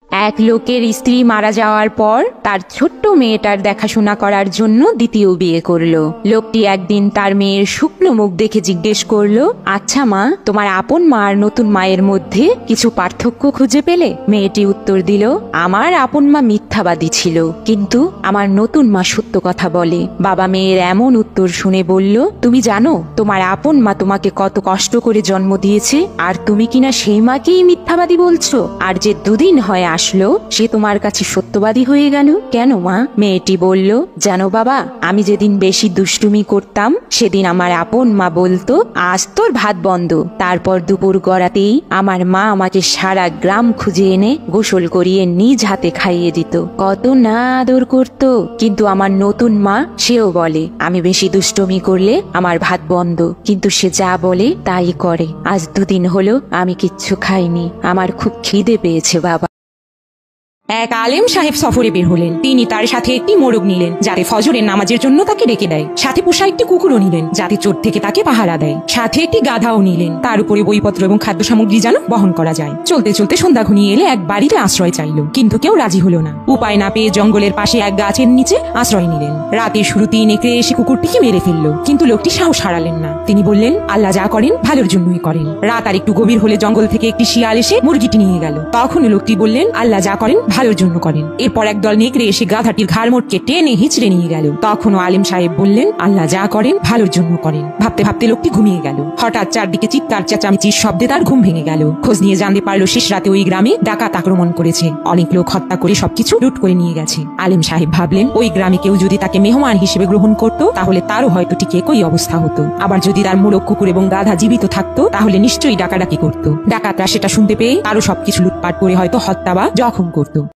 এক লোকের স্ত্রী মারা যাওয়ার পর তার ছোট্ট মেয়েটার দেখাশোনা করার জন্য দ্বিতীয় বিয়ে করলো। লোকটি একদিন তার মেয়ের শুকনো মুখ দেখে জিজ্ঞেস করলো, আচ্ছা মা, তোমার আপন মা আর নতুন মায়ের মধ্যে কিছু পার্থক্য খুঁজে পেলে? মেয়েটি উত্তর দিল, আমার আপন মা মিথ্যাবাদী ছিল, কিন্তু আমার নতুন মা সত্য কথা বলে। বাবা মেয়ের এমন উত্তর শুনে বলল, তুমি জানো তোমার আপন মা তোমাকে কত কষ্ট করে জন্ম দিয়েছে, আর তুমি কিনা সেই মাকেই মিথ্যাবাদী বলছো? আর যে দুদিন হয় আসলো সে তোমার কাছে সত্যবাদী হয়ে গেল কেন মা? মেয়েটি বলল, জানো বাবা, আমি যেদিন বেশি দুষ্টুমি করতাম সেদিন আমার আপন মা বলতো, আজ তোর ভাত বন্ধ। তারপর দুপুর গড়াতেই আমার মা আমাকে সারা গ্রাম খুঁজে এনে গোসল করিয়ে নিজ হাতে খাইয়ে দিত, কত না আদর করত। কিন্তু আমার নতুন মা, সেও বলে আমি বেশি দুষ্টুমি করলে আমার ভাত বন্ধ, কিন্তু সে যা বলে তাই করে। আজ দুদিন হলো আমি কিচ্ছু খাইনি, আমার খুব খিদে পেয়েছে বাবা। এক আলেম সাহেব সফরে বের হলেন। তিনি তার সাথে একটি মোরগ নিলেন যাতে ফজরের নামাজের জন্য তাকে ডেকে দেয়। সাথে পোষা একটি কুকুরও নিলেন যাতে চোর থেকে তাকে পাহারা দেয়। সাথে একটি গাধাও নিলেন, তার উপরে বইপত্র এবং খাদ্য সামগ্রী যেন বহন করা যায়। চলতে চলতে সন্ধ্যা ঘনিয়ে এলে এক বাড়িতে আশ্রয় চাইল, কিন্তু কেউ রাজি হলো না। উপায় না পেয়ে জঙ্গলের পাশে এক গাছের নিচে আশ্রয় নিলেন। রাতের শুরুতেই নেকড়ে এসে কুকুরটিকে মেরে ফেললো, কিন্তু লোকটি সাহস হারালেন না। তিনি বললেন, আল্লাহ যা করেন ভালোর জন্যই করেন। রাত আর একটু গভীর হলে জঙ্গল থেকে একটি শিয়াল এসে মুরগিটি নিয়ে গেল। তখন লোকটি বললেন, আল্লাহ যা করেন ভালোর জন্য করেন। এরপর একদল নেকড়ে এসে গাধাটির ঘাড় মোটকে টেনে হিঁচড়ে নিয়ে গেল। তখনও আলেম সাহেব বললেন, আল্লাহ যা করেন ভালোর জন্য করেন। ভাবতে ভাবতে লোকটি ঘুমিয়ে গেল। হঠাৎ চারদিকে চিৎকার চেঁচামেচির শব্দে তার ঘুম ভেঙে গেল। খোঁজ নিয়ে জানতে পারলো শেষ রাতে ওই গ্রামে ডাকাত আক্রমণ করেছে, অনেক লোক হত্যা করে সবকিছু লুট করে নিয়ে গেছে। আলেম সাহেব ভাবলেন, ওই গ্রামে কেউ যদি তাকে মেহমান হিসেবে গ্রহণ করত তাহলে তারও হয়তো ঠিক একই অবস্থা হতো। আবার যদি তার মোরগ, কুকুর এবং গাধা জীবিত থাকতো তাহলে নিশ্চয়ই ডাকাডাকি করতো। ডাকাতরা সেটা শুনতে পেয়ে তারও সবকিছু লুটপাট করে হয়তো হত্যা বা জখম করতো।